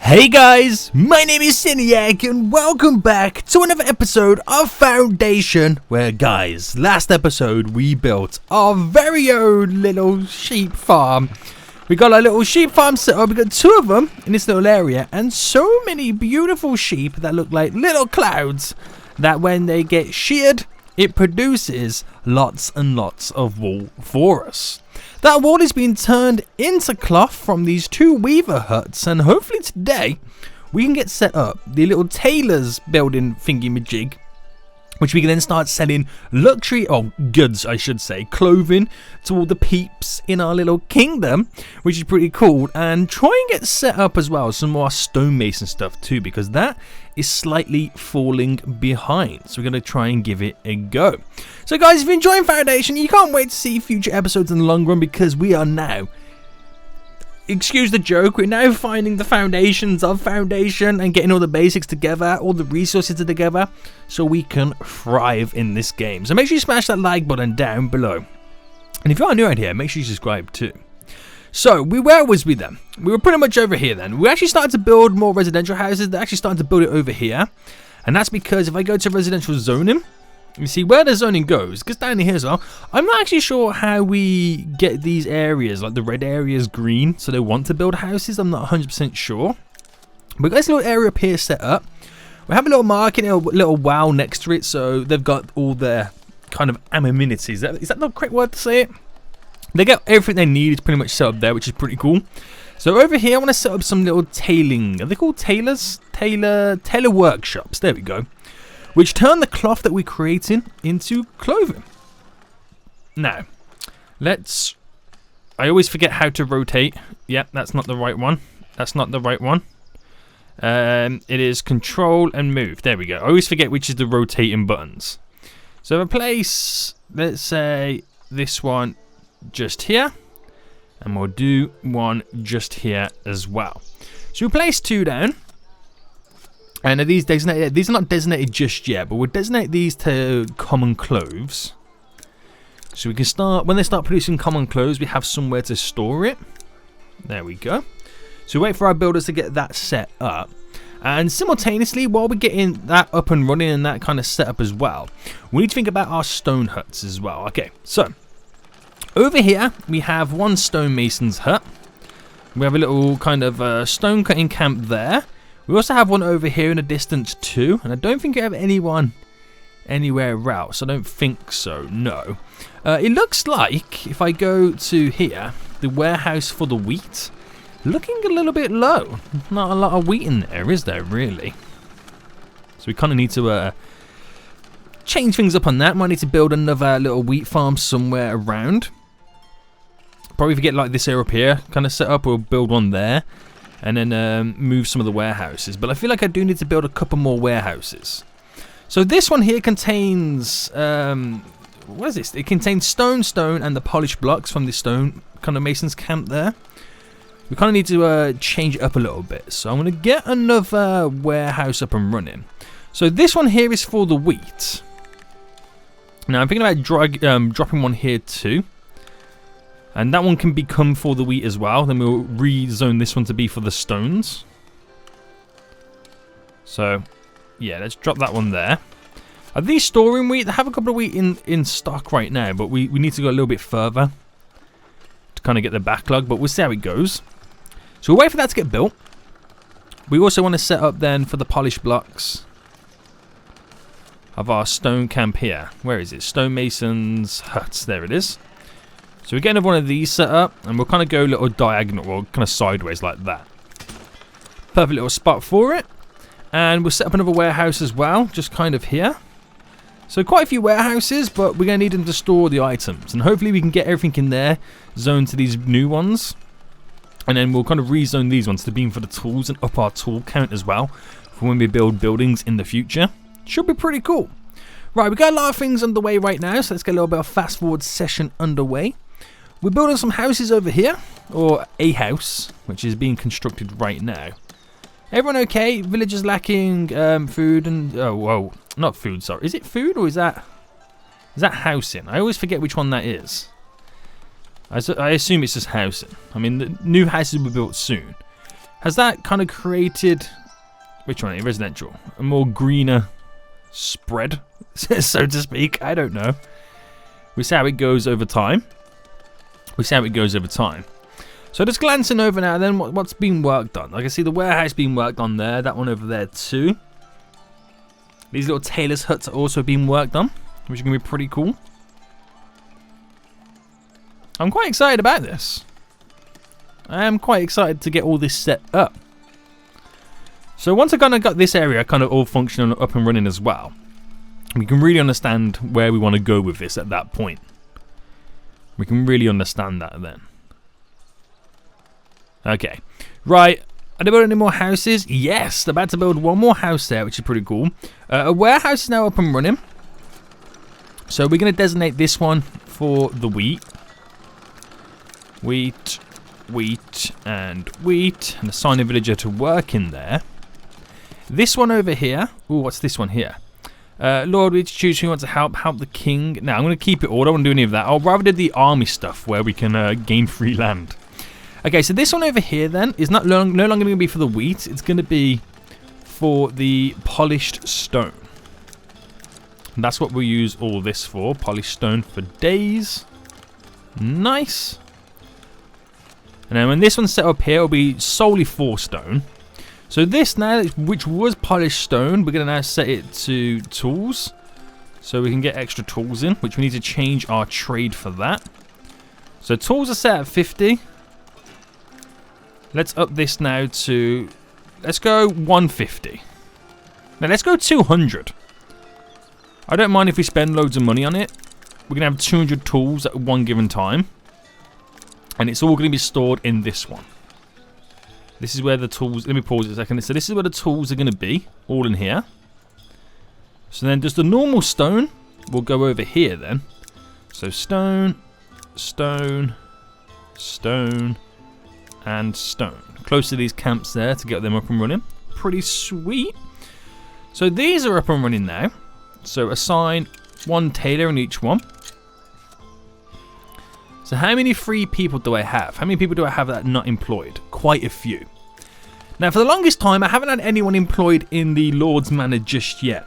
Hey guys, my name is Siniac and welcome back to another episode of Foundation, where guys, last episode we built our very own little sheep farm. We got our little sheep farm set up, we got 2 of them in this little area and so many beautiful sheep that look like little clouds that when they get sheared, it produces lots and lots of wool for us. That wool is being turned into cloth from these 2 weaver huts, and hopefully today we can get set up the little tailor's building thingy-majig, which we can then start selling luxury, goods I should say, clothing to all the peeps in our little kingdom, which is pretty cool, and try and get set up as well some more stonemason stuff too, because that is slightly falling behind, so we're going to try and give it a go. So guys, if you're enjoying Foundation, you can't wait to see future episodes in the long run, because we are now, excuse the joke, we're now finding the foundations of Foundation and getting all the basics together, all the resources together, so we can thrive in this game. So make sure you smash that like button down below. And if you are new around here, make sure you subscribe too. So, where was we then? We were pretty much over here then. We actually started to build more residential houses. They're actually starting to build it over here. And that's because if I go to residential zoning, you see where the zoning goes, because down here as well, I'm not actually sure how we get these areas, like the red areas, green, so they want to build houses. I'm not 100% sure. But got this little area up here set up. We have a little market, a little wow next to it, so they've got all their kind of amenities. Is that the correct word to say it? They get everything they need. It's pretty much set up there, which is pretty cool. So over here, I want to set up some little tailing. Are they called tailors? Tailor workshops. There we go. Which turn the cloth that we're creating into clothing. Now, I always forget how to rotate. Yep, that's not the right one. That's not the right one. It is control and move. There we go. I always forget which is the rotating buttons. So I place, let's say, this one just here, and we'll do one just here as well. So we place 2 down, and are these designated? These are not designated just yet, but we'll designate these to common clothes, so we can start when they start producing common clothes. We have somewhere to store it. There we go. So we wait for our builders to get that set up, and simultaneously while we're getting that up and running and that kind of set up as well, we need to think about our stone huts as well. Okay, so over here, we have one stonemason's hut. We have a little kind of stone cutting camp there. We also have one over here in the distance too, and I don't think we have anyone anywhere else. I don't think so, no. It looks like, if I go to here, the warehouse for the wheat, looking a little bit low. Not a lot of wheat in there, is there really? So we kind of need to change things up on that. Might need to build another little wheat farm somewhere around. Probably if we get like this area up here kind of set up, we'll build one there and then move some of the warehouses. But I feel like I do need to build a couple more warehouses. So this one here contains, what is this? It contains stone, and the polished blocks from the stone kind of mason's camp there. We kind of need to change it up a little bit. So I'm going to get another warehouse up and running. So this one here is for the wheat. Now I'm thinking about dropping one here too. And that one can become for the wheat as well. Then we'll rezone this one to be for the stones. So, yeah, let's drop that one there. Are these storing wheat? They have a couple of wheat in stock right now, but we need to go a little bit further to kind of get the backlog, but we'll see how it goes. So we'll wait for that to get built. We also want to set up then for the polished blocks of our stone camp here. Where is it? Stonemason's huts. There it is. So we get another one of these set up, and we'll kind of go a little diagonal, or kind of sideways like that. Perfect little spot for it. And we'll set up another warehouse as well, just kind of here. So quite a few warehouses, but we're going to need them to store the items. And hopefully we can get everything in there, zoned to these new ones. And then we'll kind of rezone these ones to be for the tools and up our tool count as well, for when we build buildings in the future. Should be pretty cool. Right, we've got a lot of things underway right now, so let's get a little bit of fast forward session underway. We're building some houses over here, or a house, which is being constructed right now. Everyone okay? Villagers lacking food and... Oh, whoa. Not food, sorry. Is it food or is that housing? I always forget which one that is. I assume it's just housing. I mean, the new houses will be built soon. Has that kind of created, which one? Residential, a more greener spread, so to speak. I don't know. We see how it goes over time. So just glancing over now, then what's being worked on? I can see the warehouse being worked on there. That one over there too. These little tailor's huts are also being worked on, which is going to be pretty cool. I'm quite excited about this. I am quite excited to get all this set up. So once I kind of got this area kind of all functional up and running as well, we can really understand where we want to go with this at that point. We can really understand that then. Okay, right. Are they building any more houses? Yes, they're about to build one more house there, which is pretty cool. A warehouse is now up and running. So we're going to designate this one for the wheat. Wheat, and assign a villager to work in there. This one over here. Ooh, what's this one here? Lord, we choose who wants to help the king. Now, I'm going to keep it all. I don't want to do any of that. I'll rather do the army stuff where we can gain free land. Okay, so this one over here then is no longer going to be for the wheat. It's going to be for the polished stone. And that's what we'll use all this for. Polished stone for days. Nice. And then when this one's set up here, it'll be solely for stone. So this now, which was polished stone, we're going to now set it to tools. So we can get extra tools in, which we need to change our trade for that. So tools are set at 50. Let's up this now to, let's go 150. Now let's go 200. I don't mind if we spend loads of money on it. We're going to have 200 tools at one given time. And it's all going to be stored in this one. This is where the tools, let me pause it a second. So this is where the tools are going to be, all in here. So then just the normal stone will go over here then. So stone, stone, stone, and stone. Close to these camps there to get them up and running. Pretty sweet. So these are up and running now. So assign one tailor in each one. So how many free people do I have? How many people do I have that are not employed? Quite a few. Now for the longest time I haven't had anyone employed in the Lord's Manor just yet.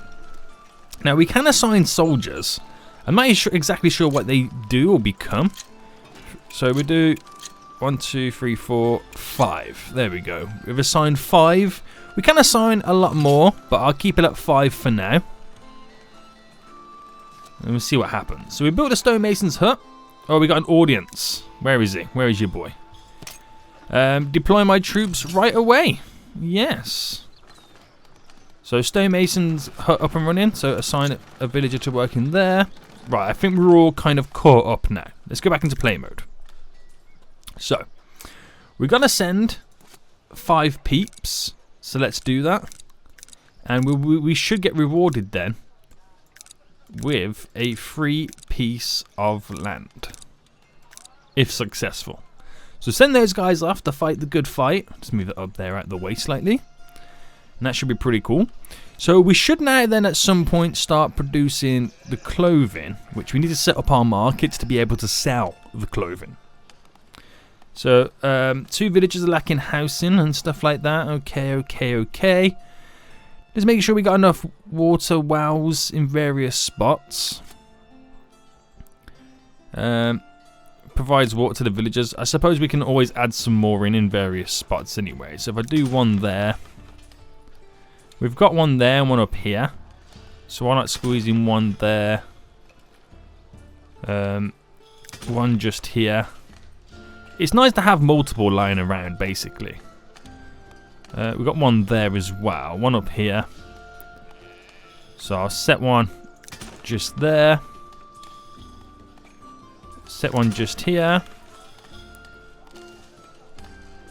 Now we can assign soldiers. I'm not exactly sure what they do or become. So we do 1, 2, 3, 4, 5. There we go. We've assigned 5. We can assign a lot more, but I'll keep it at 5 for now. And we'll see what happens. So we built a stonemason's hut. Oh, we got an audience. Where is he? Where is your boy? Deploy my troops right away. Yes. So stonemason's hut up and running. So assign a villager to work in there. Right, I think we're all kind of caught up now. Let's go back into play mode. So, we're going to send 5 peeps. So let's do that. And we should get rewarded then with a free piece of land. If successful. So send those guys off to fight the good fight. Just move it up there out the way slightly. And that should be pretty cool. So we should now then at some point start producing the clothing. Which we need to set up our markets to be able to sell the clothing. So 2 villages are lacking housing and stuff like that. Okay. Just making sure we got enough water wells in various spots. Provides water to the villagers. I suppose we can always add some more in various spots anyway. So if I do one there. We've got one there and one up here. So why not squeezing one there. One just here. It's nice to have multiple lying around basically. We've got one there as well. One up here. So I'll set one just there. Set one just here.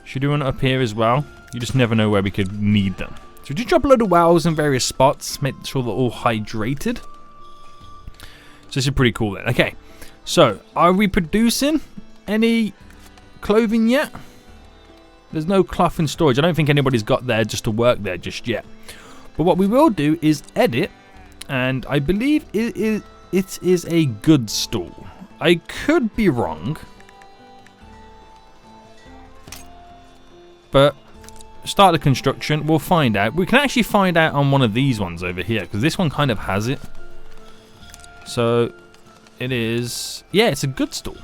Should do one up here as well. You just never know where we could need them. So just drop a load of wells in various spots. Make sure they're all hydrated. So this is pretty cool then. Okay. So are we producing any clothing yet? There's no cloth in storage. I don't think anybody's got there just to work there just yet. But what we will do is edit. And I believe it is a goods stall. I could be wrong. But Start the construction. We'll find out. We can actually find out on one of these ones over here, because this one kind of has it. So it is, yeah, it's a good stall.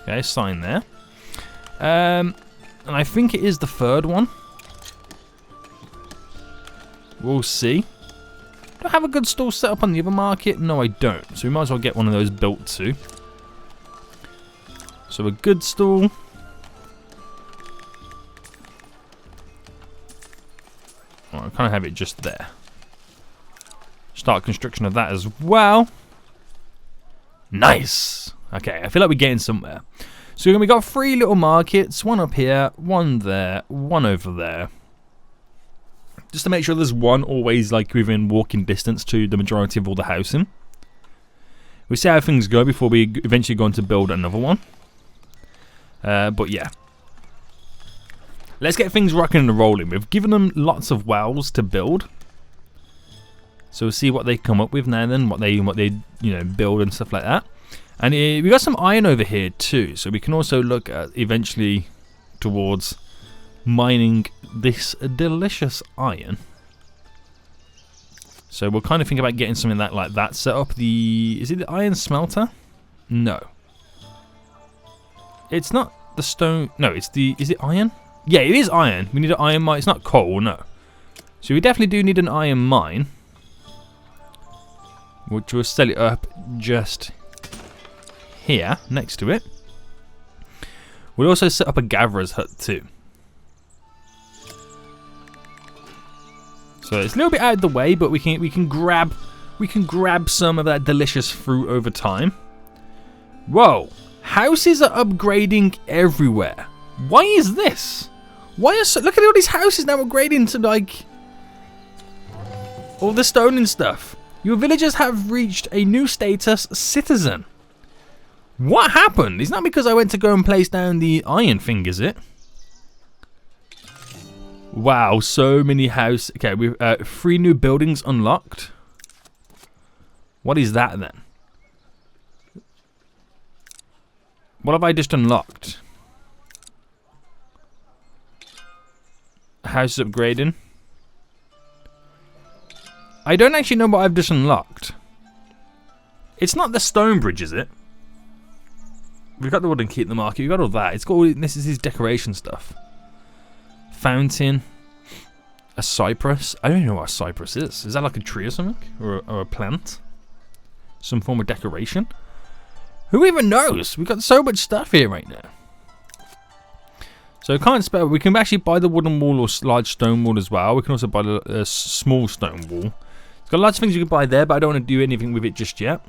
Okay, sign there. And I think it is the third one. We'll see. Do I have a good stall set up on the other market? No, I don't. So we might as well get one of those built too. So a good stall. Oh, I kind of have it just there. Start construction of that as well. Nice. Okay, I feel like we're getting somewhere. So we got 3 little markets. One up here, one there, one over there. Just to make sure there's one always like within walking distance to the majority of all the housing. We'll see how things go before we eventually go on to build another one. But yeah. Let's get things rocking and rolling. We've given them lots of wells to build. So we'll see what they come up with now and then, what they build and stuff like that. And we got some iron over here too, so we can also look at eventually towards mining this delicious iron. So we'll kind of think about getting something like that set up. Is it the iron smelter? No. It's not the stone. No, is it iron? Yeah, it is iron. We need an iron mine. It's not coal, no. So we definitely do need an iron mine, which will set it up just here, next to it. We'll also set up a gatherer's hut too. So it's a little bit out of the way, but we can grab some of that delicious fruit over time. Whoa, houses are upgrading everywhere. Why is this? Look at all these houses now upgrading to like all the stone and stuff. Your villagers have reached a new status, citizen. What happened? It's not because I went to go and place down the iron thing, is it? Wow, so many houses. Okay, we've 3 new buildings unlocked. What is that then? What have I just unlocked? House upgrading. I don't actually know what I've just unlocked. It's not the stone bridge, is it? We've got the wooden key at the market. We've got all that. It's got all, this is his decoration stuff. Fountain. A cypress. I don't even know what a cypress is. Is that like a tree or something? Or a plant? Some form of decoration? Who even knows? We've got so much stuff here right now. So I can't spell. We can actually buy the wooden wall or large stone wall as well. We can also buy the small stone wall. It's got lots of things you can buy there, but I don't want to do anything with it just yet.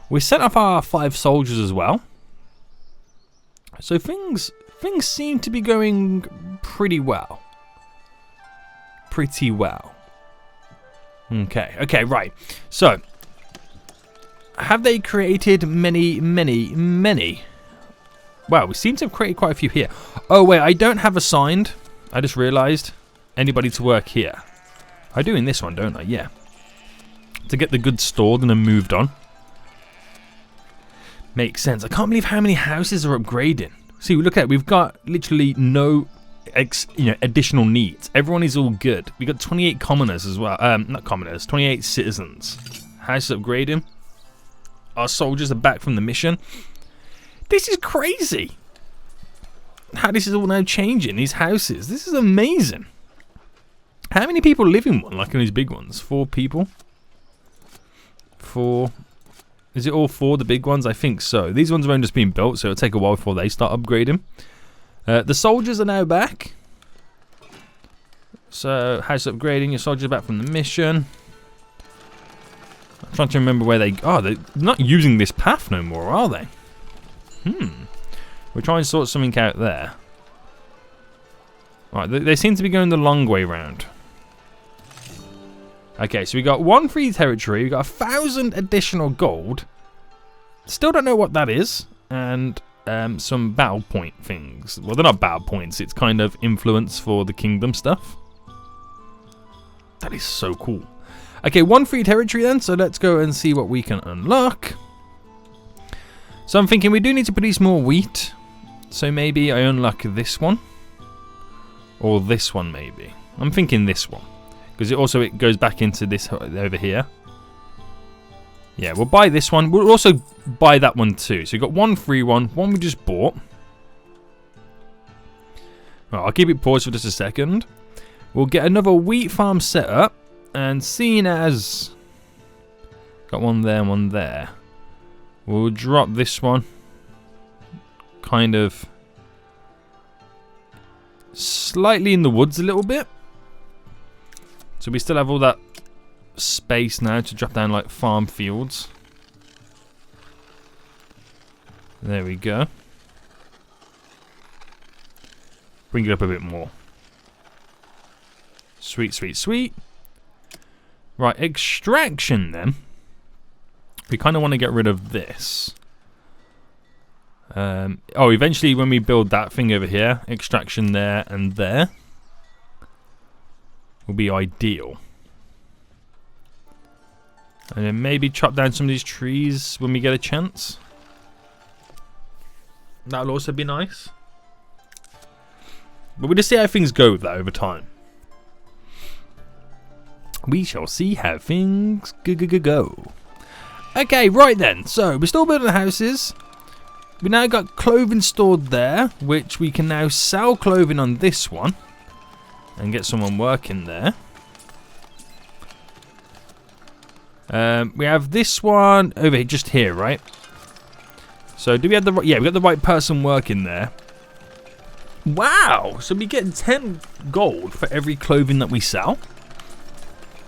We sent off our 5 soldiers as well. So things seem to be going pretty well. Okay, right. So, have they created many? Wow, we seem to have created quite a few here. Oh, wait, I don't have assigned. I just realized anybody to work here. I do in this one, don't I? Yeah. To get the goods stored and then moved on. Makes sense. I can't believe how many houses are upgrading. See, look at it. We've got literally no additional needs. Everyone is all good. We got 28 commoners as well. Not commoners, 28 citizens. House upgrading. Our soldiers are back from the mission. This is crazy. How this is all now changing. These houses. This is amazing. How many people live in one, like in these big ones? 4 people? 4. Is it all 4, the big ones? I think so. These ones have only just been built, so it'll take a while before they start upgrading. The soldiers are now back. So, house upgrading. Your soldiers are back from the mission. I'm trying to remember where they... Oh, they're not using this path no more, are they? We're trying to sort something out there. Right, they seem to be going the long way round. Okay, so we got 1 free territory. We got 1,000 additional gold. Still don't know what that is. And some battle point things. Well, they're not battle points. It's kind of influence for the kingdom stuff. That is so cool. Okay, 1 free territory then. So let's go and see what we can unlock. So I'm thinking we do need to produce more wheat. So maybe I unlock this one. Or this one maybe. I'm thinking this one. Because it goes back into this over here. Yeah, we'll buy this one. We'll also buy that one too. So we've got one free one we just bought. Right, I'll keep it paused for just a second. We'll get another wheat farm set up. And seeing as... got one there and one there. We'll drop this one. Kind of... slightly in the woods a little bit. So we still have all that space now to drop down like farm fields. There we go. Bring it up a bit more. Sweet, sweet, sweet. Right, extraction then. We kind of want to get rid of this. Oh, eventually when we build that thing over here, extraction there and there will be ideal. And then maybe chop down some of these trees when we get a chance. That'll also be nice. But we'll just see how things go with that over time. We shall see how things go. Okay, right then. So, we're still building houses. We now got clothing stored there, which we can now sell clothing on this one. And get someone working there. We have this one over here, just here, right? So do we have the right? Yeah, we got the right person working there. Wow! So we get 10 gold for every clothing that we sell.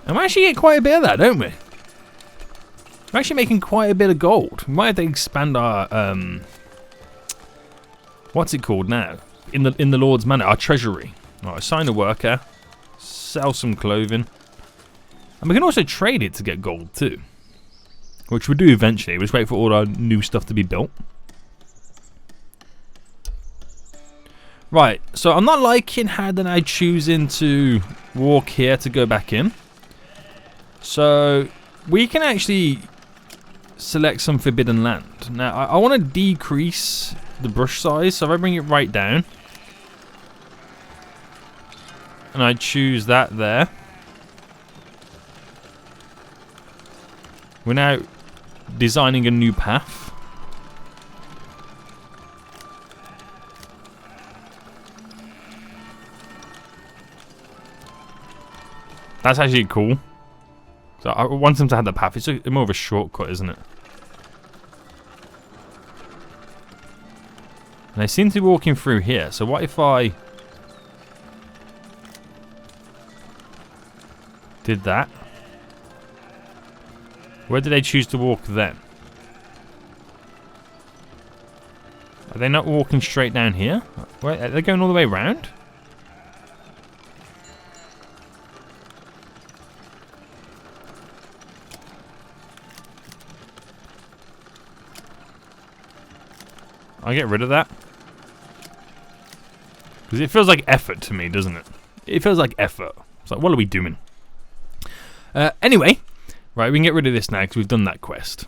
And we actually get quite a bit of that, don't we? We're actually making quite a bit of gold. We might have to expand our what's it called now? In the Lord's Manor, our treasury. Right, assign a worker, sell some clothing. And we can also trade it to get gold too. Which we'll do eventually. We'll just wait for all our new stuff to be built. Right, so I'm not liking how they're now choosing to walk here to go back in. So we can actually select some forbidden land. Now I want to decrease the brush size, so if I bring it right down. And I choose that there. We're now designing a new path. That's actually cool. So I want them to have the path. It's more of a shortcut, isn't it? And they seem to be walking through here. So what if I did that? Where do they choose to walk then? Are they not walking straight down here? Where, are they going all the way around? I'll get rid of that. Because it feels like effort to me, doesn't it? It feels like effort. It's like, what are we doing? Anyway. Right, we can get rid of this now because we've done that quest.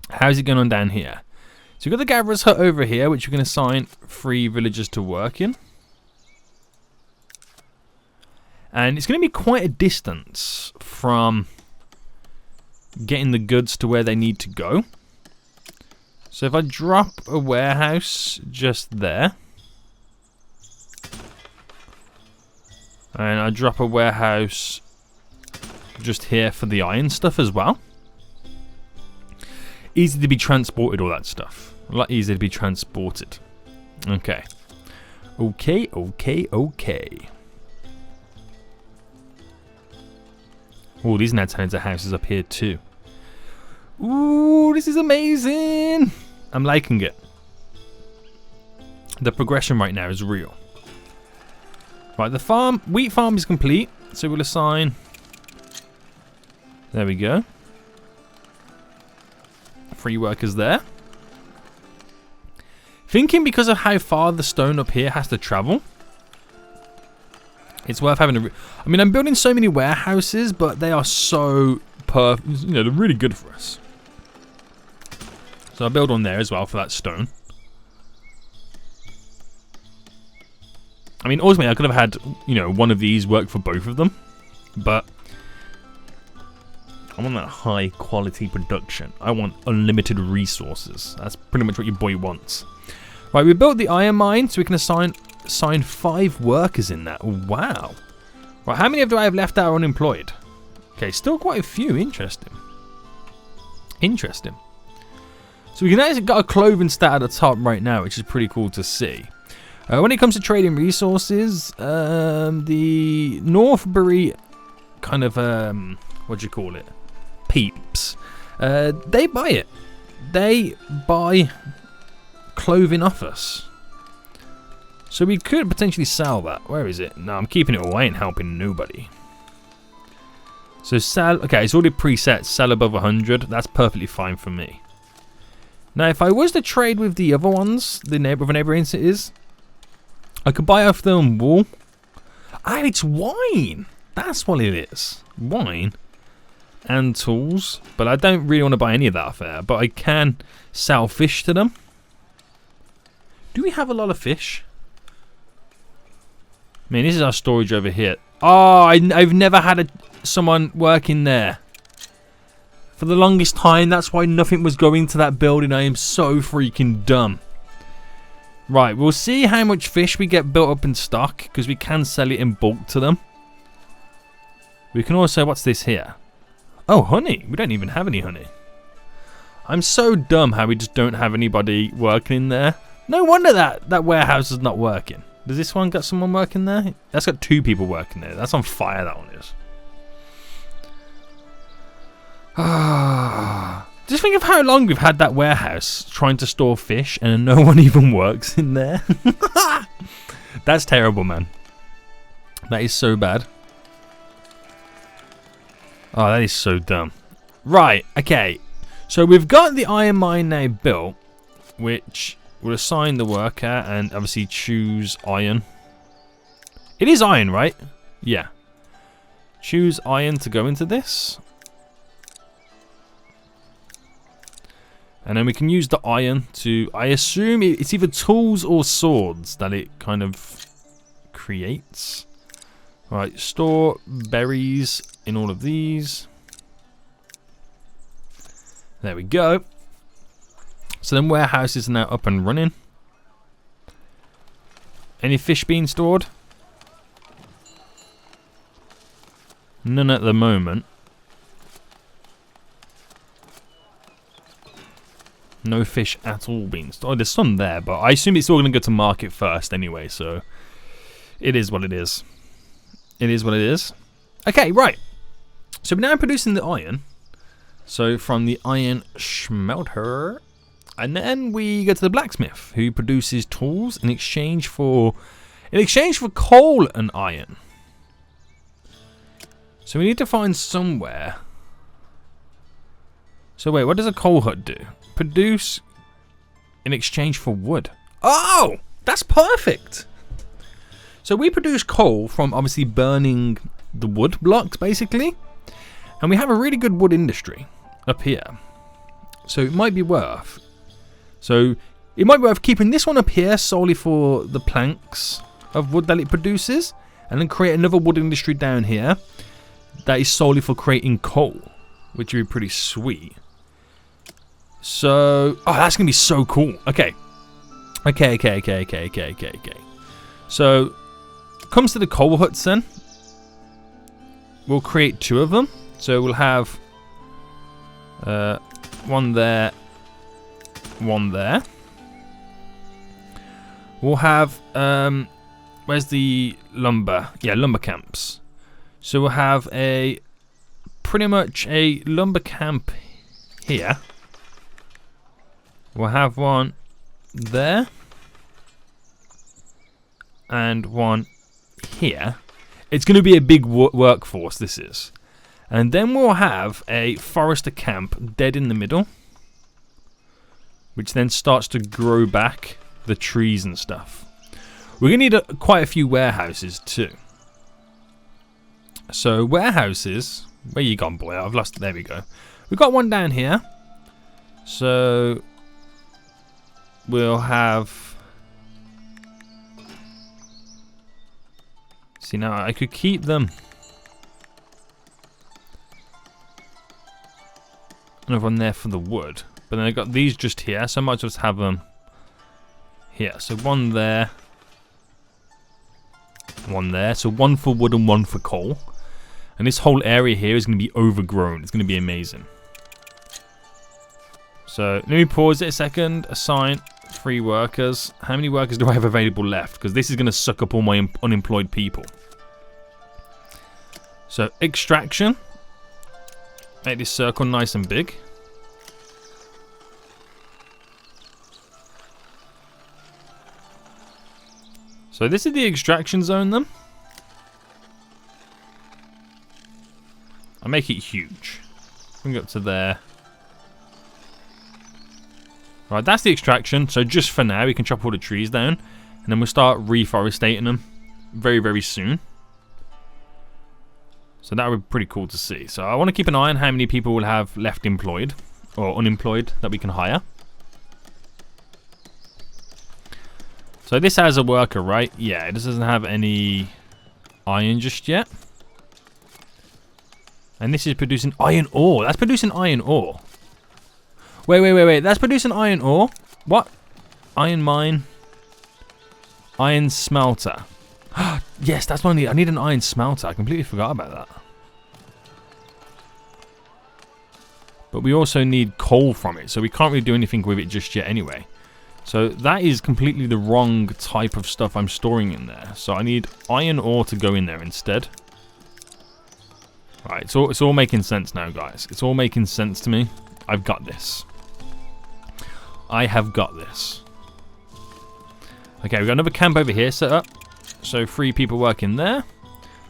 How's it going on down here? So we've got the Gatherer's Hut over here, which we can assign 3 villagers to work in. And it's going to be quite a distance from getting the goods to where they need to go. So if I drop a warehouse just there. And I drop a warehouse just here for the iron stuff as well. Easy to be transported, all that stuff. A lot easier to be transported. Okay. Okay. Oh, these now turn into houses up here too. Ooh, this is amazing. I'm liking it. The progression right now is real. Right, the wheat farm is complete. So we'll assign... There we go. 3 workers there. Thinking because of how far the stone up here has to travel, it's worth having a... I mean, I'm building so many warehouses, but they are so perfect. You know, they're really good for us. So I'll build on there as well for that stone. I mean, ultimately, I could have had, you know, one of these work for both of them. But I want that high quality production. I want unlimited resources. That's pretty much what your boy wants. Right, we built the iron mine, so we can assign 5 workers in that. Wow. Right, how many do I have left that are unemployed? Okay, still quite a few. Interesting. Interesting. So we can actually got a clothing stat at the top right now, which is pretty cool to see. When it comes to trading resources, the Northbury kind of, what do you call it? Peeps. They buy it. They buy clothing off us. So we could potentially sell that. Where is it? No, I'm keeping it away and helping nobody. So sell, okay, it's already preset, sell above 100. That's perfectly fine for me. Now, if I was to trade with the other ones, the neighboring cities, I could buy off them wool. Ah, it's wine. That's what it is. Wine and tools. But I don't really want to buy any of that off there. But I can sell fish to them. Do we have a lot of fish? I mean, this is our storage over here. Oh, I've never had someone working there. For the longest time, that's why nothing was going to that building. I am so freaking dumb. Right, we'll see how much fish we get built up in stock, because we can sell it in bulk to them. We can also, what's this here? Oh, honey. We don't even have any honey. I'm so dumb how we just don't have anybody working in there. No wonder that warehouse is not working. Does this one got someone working there? That's got 2 people working there. That's on fire, that one is. Just think of how long we've had that warehouse trying to store fish and no one even works in there. That's terrible, man. That is so bad. Oh, that is so dumb. Right, okay. So we've got the iron mine now built, which we'll assign the worker and obviously choose iron. It is iron, right? Yeah. Choose iron to go into this. And then we can use the iron to, I assume it's either tools or swords that it kind of creates. Right, store berries in all of these. There we go. So then warehouse is now up and running. Any fish being stored? None at the moment. No fish at all being stored. Oh, there's some there, but I assume it's all going to go to market first anyway, so it is what it is. It is what it is. Okay, right. So we're now producing the iron. So from the iron smelter, and then we go to the blacksmith, who produces tools in exchange for coal and iron. So we need to find somewhere. So wait, what does a coal hut do? Produce in exchange for wood. Oh, that's perfect. So we produce coal from obviously burning the wood blocks, basically. And we have a really good wood industry up here. So it might be worth. So it might be worth keeping this one up here solely for the planks of wood that it produces. And then create another wood industry down here that is solely for creating coal, which would be pretty sweet. So, oh, that's going to be so cool. Okay. So, comes to the coal huts then. We'll create 2 of them. So, we'll have one there, one there. We'll have, where's the lumber? Yeah, lumber camps. So, we'll have pretty much a lumber camp here. We'll have one there and one here. It's going to be a big workforce, this is. And then we'll have a forester camp dead in the middle, which then starts to grow back the trees and stuff. We're going to need quite a few warehouses too. So warehouses, where you gone, boy? I've lost it. There we go. We've got one down here. So we'll have See, now I could keep them. Another one there for the wood. But then I got these just here, so I might just have them here. So one there. One there. So one for wood and one for coal. And this whole area here is going to be overgrown. It's going to be amazing. So let me pause it a second. Assign 3 workers. How many workers do I have available left? Because this is going to suck up all my unemployed people. So extraction. Make this circle nice and big. So this is the extraction zone then. I'll make it huge. Bring it up to there. Right, that's the extraction. So just for now, we can chop all the trees down. And then we'll start reforestating them very, very soon. So that would be pretty cool to see. So I want to keep an eye on how many people will have left employed. Or unemployed that we can hire. So this has a worker, right? Yeah, it doesn't have any iron just yet. And this is producing iron ore. That's producing iron ore. Wait. That's producing iron ore? What? Iron mine. Iron smelter. Yes, that's what I need. I need an iron smelter. I completely forgot about that. But we also need coal from it. So we can't really do anything with it just yet anyway. So that is completely the wrong type of stuff I'm storing in there. So I need iron ore to go in there instead. Right, it's all making sense now, guys. It's all making sense to me. I've got this. I have got this. Okay, we've got another camp over here set up. So 3 people working there.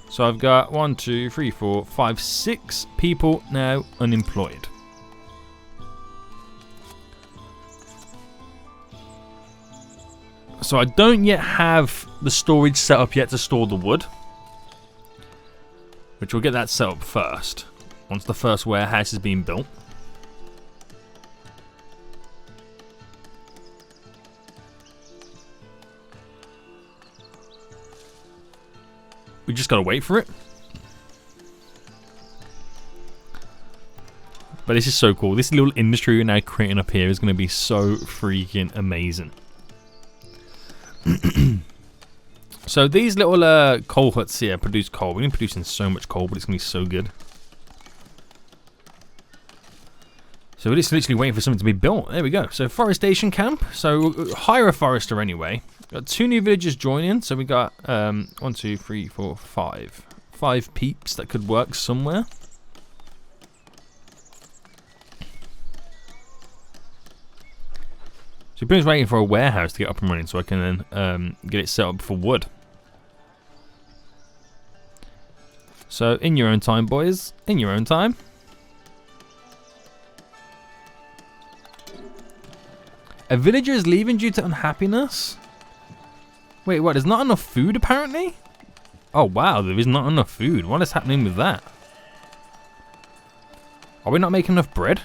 So I've got 1, 2, 3, 4, 5, 6 people now unemployed. So I don't yet have the storage set up yet to store the wood. Which we'll get that set up first. Once the first warehouse is being built. We just gotta wait for it. But this is so cool. This little industry we're now creating up here is gonna be so freaking amazing. So these little coal huts here produce coal. We're going to be producing so much coal, but it's going to be so good. So we're just literally waiting for something to be built. There we go. So forestation camp. So we'll hire a forester anyway. Got 2 new villagers joining. So we got 1, 2, 3, 4, 5. 5 peeps that could work somewhere. So pretty much waiting for a warehouse to get up and running so I can then get it set up for wood. So in your own time, boys. In your own time. A villager is leaving due to unhappiness? Wait, what? There's not enough food apparently? Oh wow, there is not enough food. What is happening with that? Are we not making enough bread?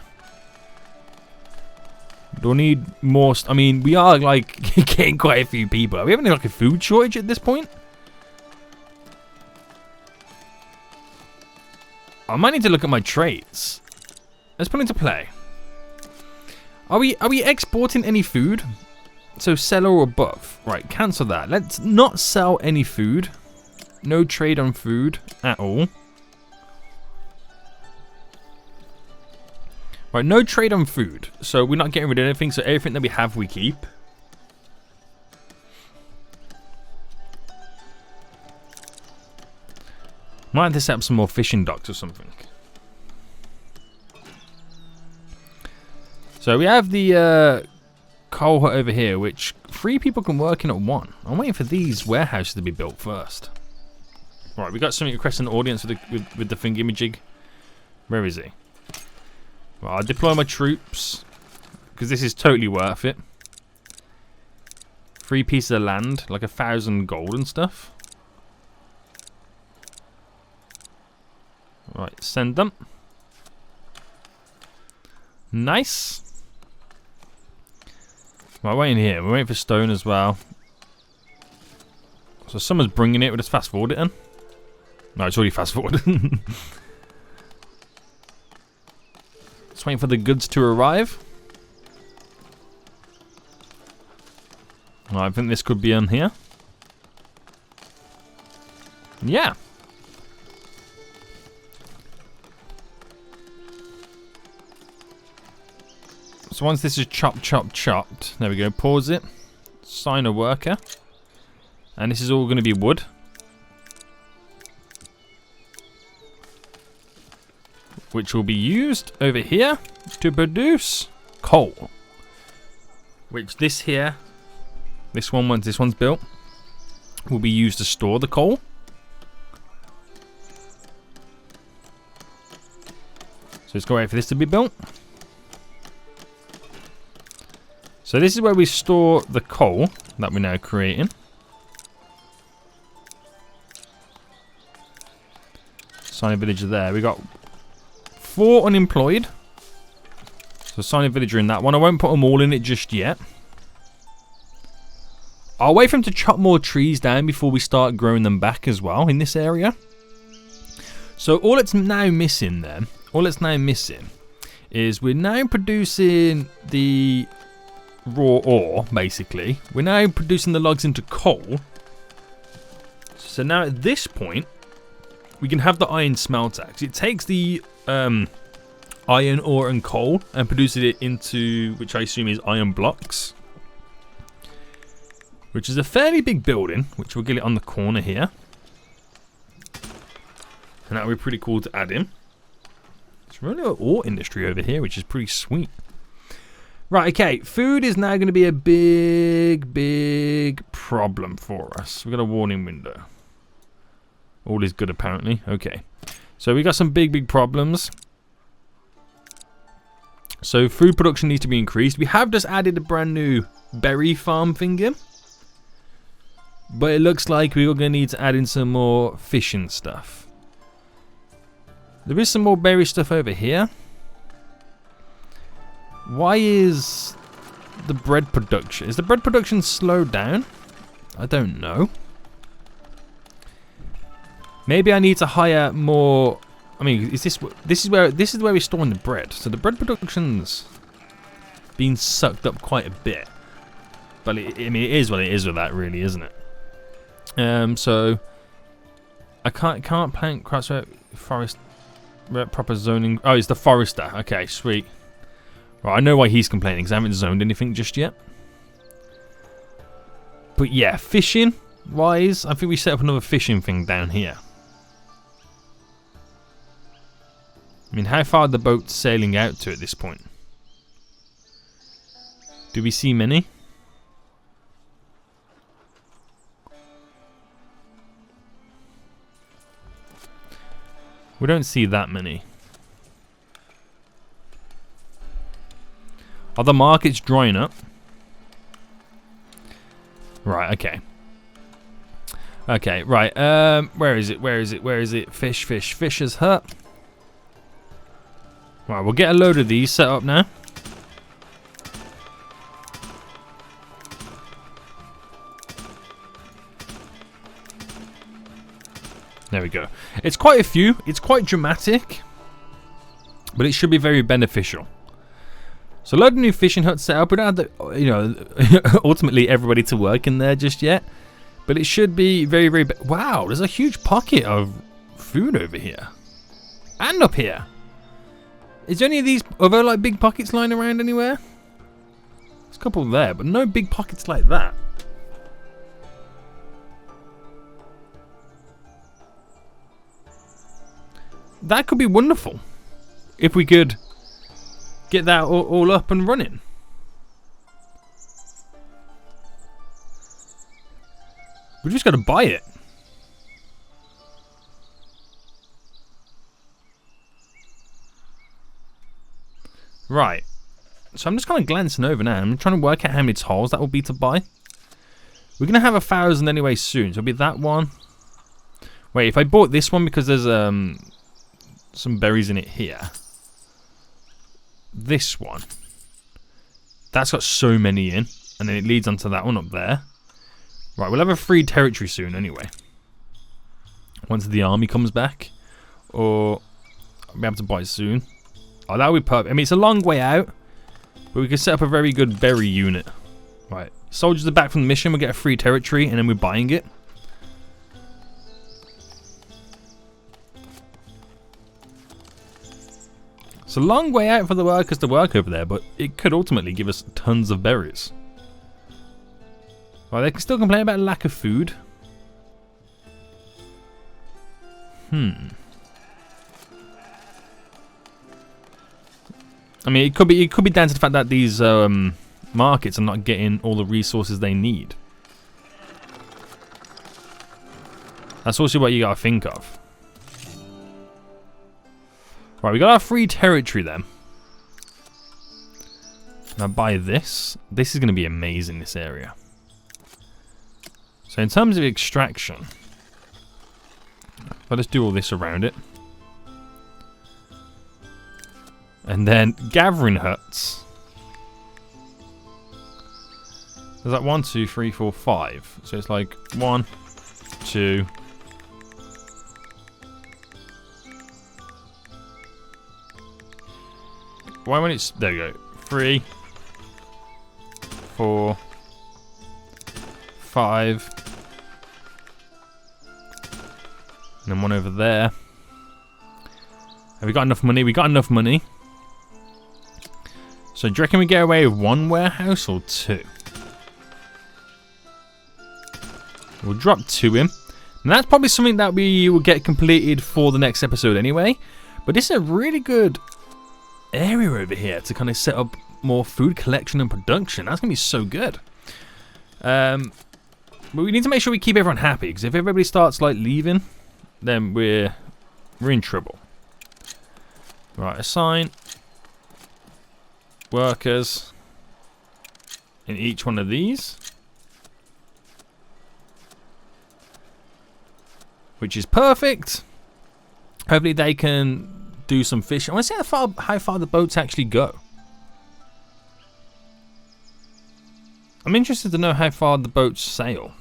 Do we need more? I mean, we are like getting quite a few people. Are we having like a food shortage at this point? I might need to look at my trades. Let's put into play. Are we exporting any food? So seller or above. Right, cancel that. Let's not sell any food. No trade on food at all. Right, no trade on food. So we're not getting rid of anything. So everything that we have, we keep. Might have to set up some more fishing docks or something. So we have the coal hut over here, which 3 people can work in at 1. I'm waiting for these warehouses to be built first. Right, we got something requesting the audience with the thingamajig. Where is he? Well, I'll deploy my troops because this is totally worth it. 3 pieces of land, like 1,000 gold and stuff. Right, send them. Nice. Right, waiting here. We're waiting for stone as well. So someone's bringing it. We'll just fast forward it then. No, it's already fast forwarded. Just waiting for the goods to arrive. Well, I think this could be on here. Yeah. So once this is chopped, there we go, pause it, sign a worker, and this is all going to be wood. Which will be used over here to produce coal. Which this here, this one, once this one's built, will be used to store the coal. So let's go wait for this to be built. So this is where we store the coal that we're now creating. Sign a villager there. We got 4 unemployed. So sign a villager in that one. I won't put them all in it just yet. I'll wait for him to chop more trees down before we start growing them back as well in this area. So all it's now missing then, is we're now producing the raw ore, basically. We're now producing the logs into coal. So now at this point, we can have the iron smelter. It takes the iron ore and coal and produces it into, which I assume is iron blocks. Which is a fairly big building, which we'll get it on the corner here. And that would be pretty cool to add in. It's really an ore industry over here, which is pretty sweet. Right, okay, food is now going to be a big problem for us. We've got a warning window. All is good, apparently. Okay, so we got some big problems. So food production needs to be increased. We have just added a brand new berry farm thing in. But it looks like we're going to need to add in some more fishing stuff. There is some more berry stuff over here. Why is the bread production... Is the bread production slowed down? I don't know. Maybe I need to hire more... I mean, is this is where we're storing the bread. So the bread production's been sucked up quite a bit. But I mean, it is what it is with that, really, isn't it? So I can't plant crops forest proper zoning. Oh, it's the forester. Okay, sweet. Right, I know why he's complaining because I haven't zoned anything just yet. But yeah, fishing wise, I think we set up another fishing thing down here. I mean, how far are the boats sailing out to at this point? Do we see many? We don't see that many. Are the markets drying up? Right, okay. Okay, right. Where is it? Fisher's hut. Right, we'll get a load of these set up now. There we go. It's quite a few. It's quite dramatic. But it should be very beneficial. So a load of new fishing huts set up. We don't have the, you know, ultimately everybody to work in there just yet. But it should be very, very... Wow, there's a huge pocket of food over here. And up here. Is there any of these other like big pockets lying around anywhere? There's a couple there, but no big pockets like that. That could be wonderful. If we could get that all up and running. We just got to buy it. Right. So I'm just kind of glancing over now. I'm trying to work out how many tiles that will be to buy. We're going to have 1,000 anyway soon. So it'll be that one. Wait, if I bought this one because there's some berries in it here. This one. That's got so many in. And then it leads onto that one up there. Right, we'll have a free territory soon anyway. Once the army comes back. Or I'll be able to buy soon. Oh, that would be perfect. I mean, it's a long way out. But we can set up a very good berry unit. Right. Soldiers are back from the mission. We'll get a free territory. And then we're buying it. It's a long way out for the workers to work over there. But it could ultimately give us tons of berries. Right, they can still complain about lack of food. I mean, it could be down to the fact that these markets are not getting all the resources they need. That's also what you gotta think of. Right, we got our free territory then. Now buy this. This is gonna be amazing, this area. So in terms of extraction, let us do all this around it. And then gathering huts. There's like 1, 2, 3, 4, 5. So it's like 1, 2. Why won't it? There we go. 3, 4, 5. And then 1 over there. Have we got enough money? We got enough money. So do you reckon we get away with 1 warehouse or 2? We'll drop 2 in. And that's probably something that we will get completed for the next episode anyway. But this is a really good area over here to kind of set up more food collection and production. That's going to be so good. But we need to make sure we keep everyone happy. Because if everybody starts like leaving, then we're in trouble. Right, assign workers in each one of these, which is perfect. Hopefully they can do some fishing. I want to see how far the boats actually go. I'm interested to know how far the boats sail.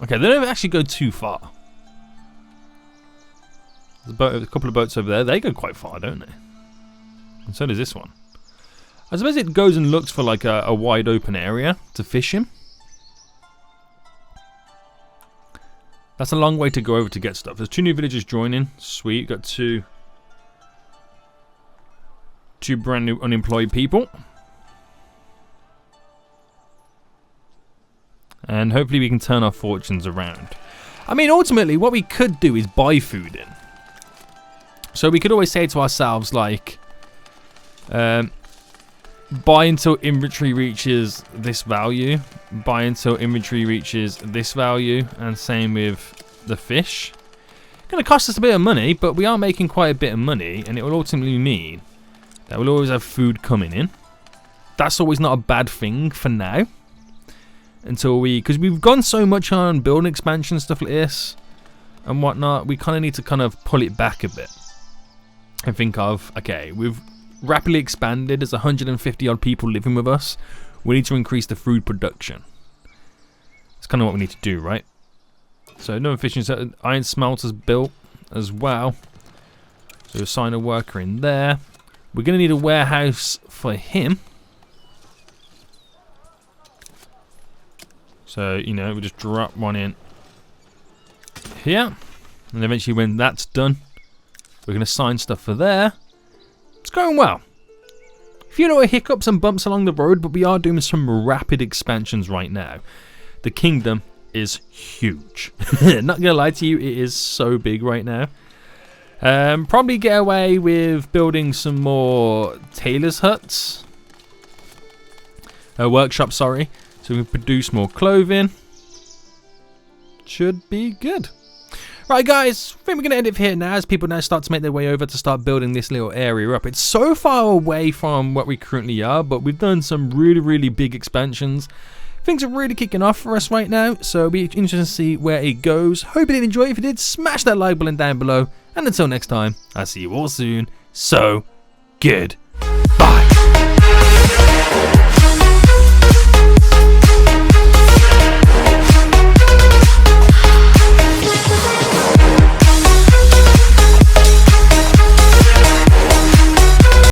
Okay, they don't actually go too far. There's a couple of boats over there. They go quite far, don't they? And so does this one. I suppose it goes and looks for like a wide open area to fish in. That's a long way to go over to get stuff. There's 2 new villagers joining. Sweet. Got two brand new unemployed people. And hopefully we can turn our fortunes around. I mean, ultimately, what we could do is buy food in. So we could always say to ourselves, like, buy until inventory reaches this value, buy until inventory reaches this value, and same with the fish. It's going to cost us a bit of money, but we are making quite a bit of money, and it will ultimately mean that we'll always have food coming in. That's always not a bad thing for now. Until because we've gone so much on building expansion, stuff like this, and whatnot, we kind of need to kind of pull it back a bit. And think of, okay, we've rapidly expanded. There's 150 odd people living with us. We need to increase the food production. It's kind of what we need to do, right? So no efficiency. Iron smelters built as well. So assign a worker in there. We're going to need a warehouse for him. So, you know, we'll just drop one in here. And eventually when that's done, we're going to assign stuff for there. It's going well. A few little hiccups and bumps along the road, but we are doing some rapid expansions right now. The kingdom is huge. Not going to lie to you, it is so big right now. Probably get away with building some more tailor's huts. Workshops, sorry. So we can produce more clothing. Should be good. Right, guys, I think we're going to end it here now as people now start to make their way over to start building this little area up. It's so far away from what we currently are, but we've done some really, really big expansions. Things are really kicking off for us right now, so it'll be interesting to see where it goes. Hope you did enjoy. If you did, smash that like button down below. And until next time, I'll see you all soon. So, good. Bye.